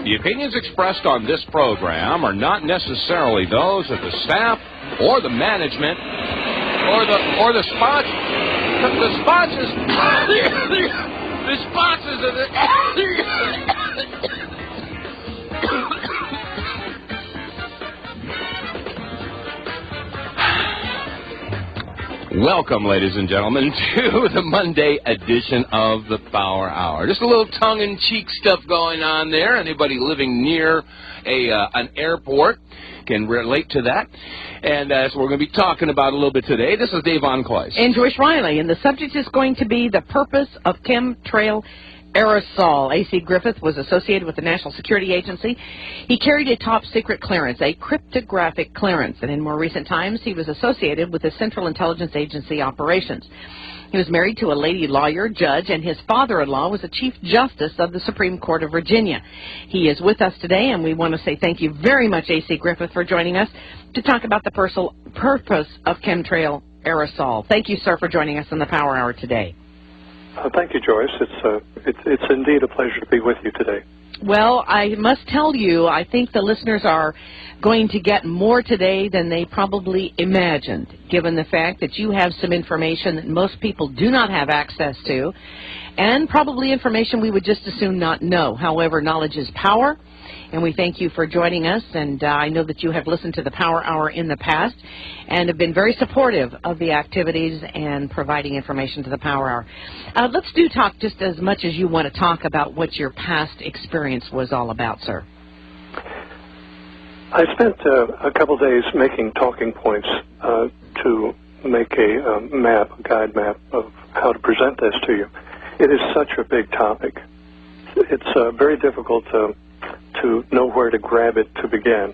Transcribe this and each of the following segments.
The opinions expressed on this program are not necessarily those of the staff or the management or the sponsors. The sponsors. The sponsors of the. Welcome, ladies and gentlemen, to the Monday edition of the Power Hour. Just a little tongue-in-cheek stuff going on there. Anybody living near an airport can relate to that. And that's what we're going to be talking about a little bit today. This is Dave Onclois. And Joyce Riley. And the subject is going to be the purpose of chemtrail aerosol. A.C. Griffith was associated with the National Security Agency. He carried a top-secret clearance, a cryptographic clearance, and in more recent times he was associated with the Central Intelligence Agency operations. He was married to a lady lawyer, judge, and his father-in-law was the Chief Justice of the Supreme Court of Virginia. He is with us today, and we want to say thank you very much, A.C. Griffith, for joining us to talk about the purpose of chemtrail aerosol. Thank you, sir, for joining us on the Power Hour today. Thank you, Joyce. It's indeed a pleasure to be with you today. Well, I must tell you, I think the listeners are going to get more today than they probably imagined, given the fact that you have some information that most people do not have access to, and probably information we would just as soon not know. However, knowledge is power, and we thank you for joining us, and I know that you have listened to the Power Hour in the past and have been very supportive of the activities and providing information to the Power Hour. Let's talk just as much as you want to talk about what your past experience was all about, sir. I spent a couple days making talking points to make a guide map of how to present this to you. It is such a big topic. It's very difficult to know where to grab it to begin.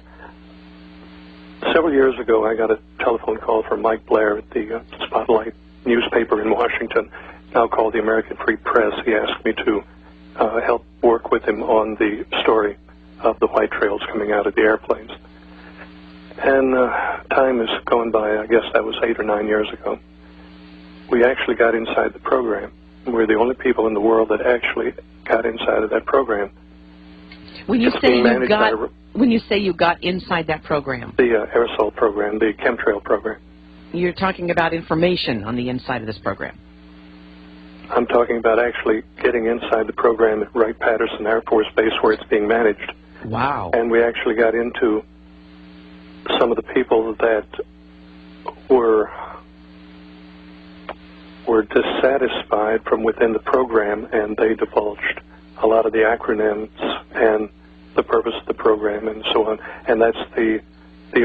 Several years ago, I got a telephone call from Mike Blair at the Spotlight newspaper in Washington, now called the American Free Press. He asked me to help work with him on the story of the white trails coming out of the airplanes. And time has gone by. I guess that was 8 or 9 years ago. We actually got inside the program. We're the only people in the world that actually got inside of that program. When you say you got inside that program, the aerosol program, the chemtrail program, you're talking about information on the inside of this program. I'm talking about actually getting inside the program at Wright-Patterson Air Force Base where it's being managed. Wow. And we actually got into some of the people that were dissatisfied from within the program, and they divulged a lot of the acronyms and the purpose of the program and so on. And that's the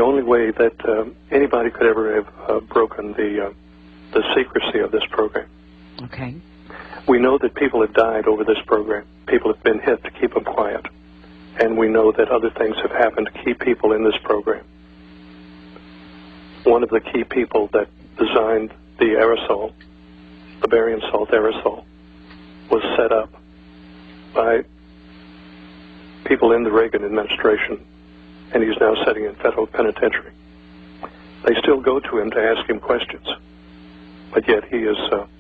only way that anybody could ever have broken the secrecy of this program. Okay. We know that people have died over this program. People have been hit to keep them quiet. And we know that other things have happened to keep people in this program. One of the key people that designed the aerosol, the barium salt aerosol, was set up by people in the Reagan administration, and he's now sitting in federal penitentiary. They still go to him to ask him questions, but yet he is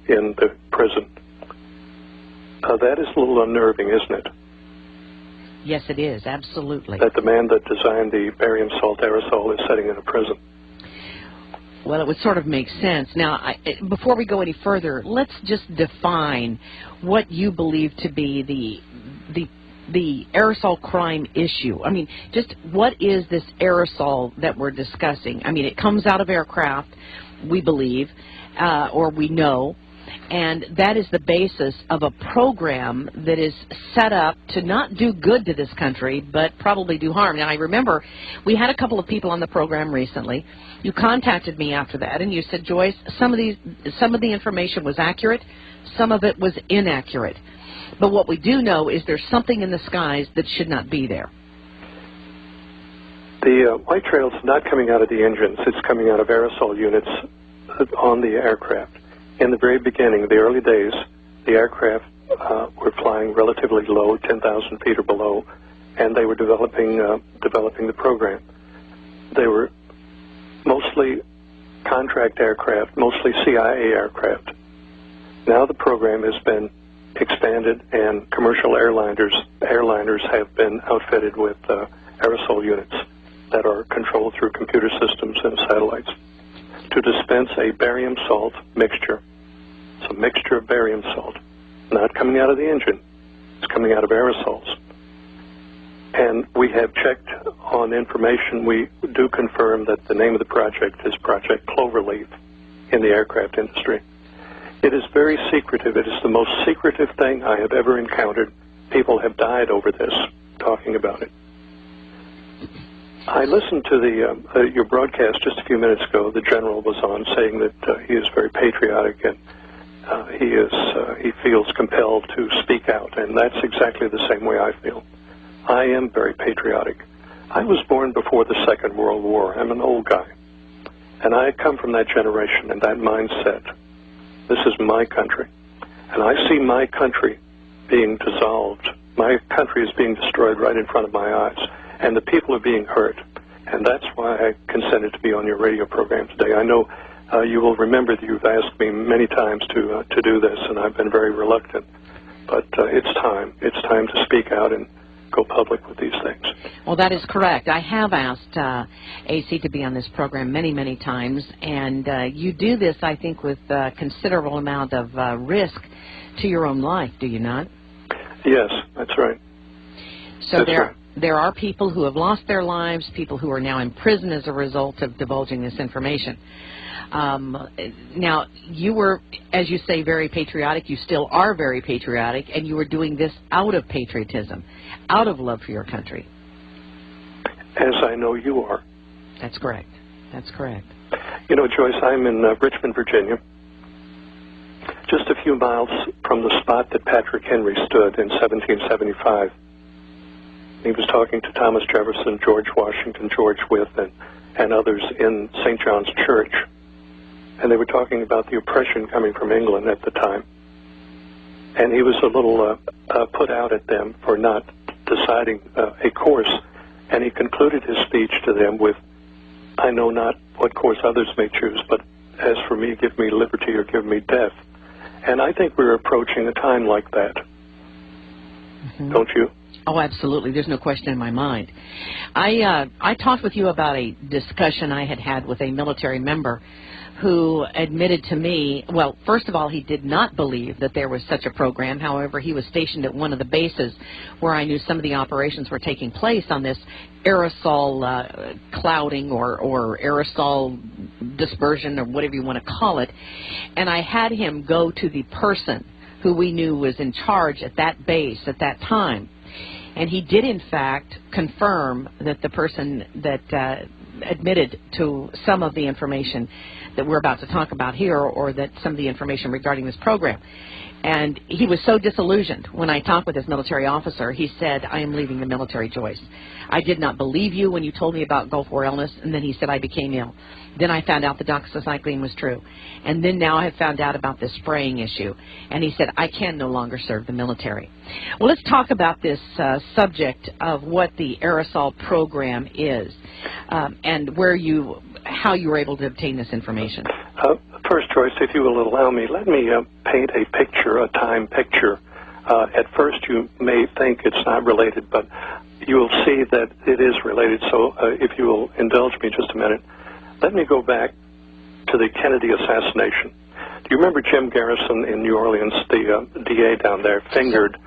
in the prison. That is a little unnerving, isn't it? Yes, it is, absolutely. That the man that designed the barium salt aerosol is sitting in a prison. Well, it would sort of make sense. Now, before we go any further, let's just define what you believe to be the aerosol crime issue. I mean, just what is this aerosol that we're discussing? I mean, it comes out of aircraft, we believe, or we know, and that is the basis of a program that is set up to not do good to this country, but probably do harm. Now, I remember we had a couple of people on the program recently. You contacted me after that, and you said, Joyce, some of the information was accurate, some of it was inaccurate. But what we do know is there's something in the skies that should not be there. The white trail's not coming out of the engines. It's coming out of aerosol units on the aircraft. In the very beginning, the early days, the aircraft were flying relatively low, 10,000 feet or below, and they were developing the program. They were mostly contract aircraft, mostly CIA aircraft. Now the program has been expanded, and commercial airliners have been outfitted with aerosol units that are controlled through computer systems and satellites to dispense a barium salt mixture. It's a mixture of barium salt, not coming out of the engine. It's coming out of aerosols. And we have checked on information. We do confirm that the name of the project is Project Cloverleaf in the aircraft industry. It is very secretive. It is the most secretive thing I have ever encountered. People have died over this, talking about it. I listened to your broadcast just a few minutes ago. The general was on saying that he is very patriotic and he feels compelled to speak out, and that's exactly the same way I feel. I am very patriotic. I was born before the Second World War. I'm an old guy, and I come from that generation and that mindset. This is my country, and I see my country being dissolved. My country is being destroyed right in front of my eyes, and the people are being hurt, and that's why I consented to be on your radio program today. I know you will remember that you've asked me many times to do this, and I've been very reluctant, but it's time. It's time to speak out and go public with these things. Well, that is correct. I have asked AC to be on this program many, many times, and you do this, I think, with a considerable amount of risk to your own life, do you not? Yes, that's right. So there are people who have lost their lives, people who are now in prison as a result of divulging this information. Now, you were, as you say, very patriotic. You still are very patriotic, and you were doing this out of patriotism, out of love for your country. As I know you are. That's correct. That's correct. You know, Joyce, I'm in Richmond, Virginia, just a few miles from the spot that Patrick Henry stood in 1775. He was talking to Thomas Jefferson, George Washington, George Wythe, and others in St. John's Church. And they were talking about the oppression coming from England at the time. And he was a little put out at them for not deciding a course. And he concluded his speech to them with, "I know not what course others may choose, but as for me, give me liberty or give me death." And I think we're approaching a time like that. Mm-hmm. Don't you? Oh, absolutely. There's no question in my mind. I talked with you about a discussion I had with a military member who admitted to me, well, first of all, he did not believe that there was such a program. However, he was stationed at one of the bases where I knew some of the operations were taking place on this aerosol clouding or aerosol dispersion or whatever you want to call it. And I had him go to the person who we knew was in charge at that base at that time. And he did, in fact, confirm that the person that admitted to some of the information that we're about to talk about here, or that some of the information regarding this program. And he was so disillusioned when I talked with this military officer. He said, "I am leaving the military, Joyce. I did not believe you when you told me about Gulf War illness." And then he said, "I became ill. Then I found out the doxycycline was true. And then now I have found out about this spraying issue." And he said, "I can no longer serve the military." Well, let's talk about this subject of what the aerosol program is and how you were able to obtain this information. First, Joyce, if you will allow me, let me paint a picture, a time picture. At first, you may think it's not related, but you will see that it is related. So if you will indulge me just a minute, let me go back to the Kennedy assassination. Do you remember Jim Garrison in New Orleans, the DA down there, fingered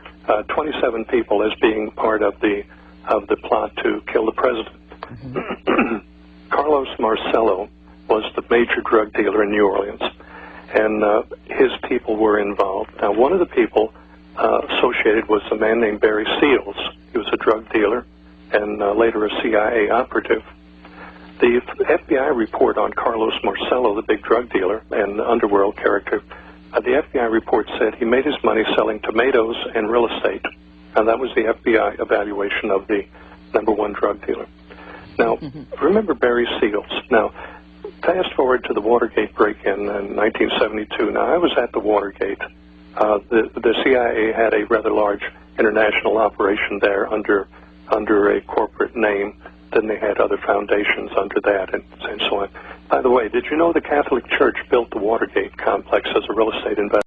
27 people as being part of the plot to kill the president? Mm-hmm. Carlos Marcello was the major drug dealer in New Orleans, and his people were involved. Now, one of the people associated was a man named Barry Seals. He was a drug dealer and later a CIA operative. The FBI report on Carlos Marcello, the big drug dealer and underworld character, the FBI report said he made his money selling tomatoes and real estate, and that was the FBI evaluation of the #1 drug dealer. Now, remember Barry Seals. Now, fast forward to the Watergate break-in in 1972. Now, I was at the Watergate. The CIA had a rather large international operation there under a corporate name. Then they had other foundations under that and so on. By the way, did you know the Catholic Church built the Watergate complex as a real estate investment?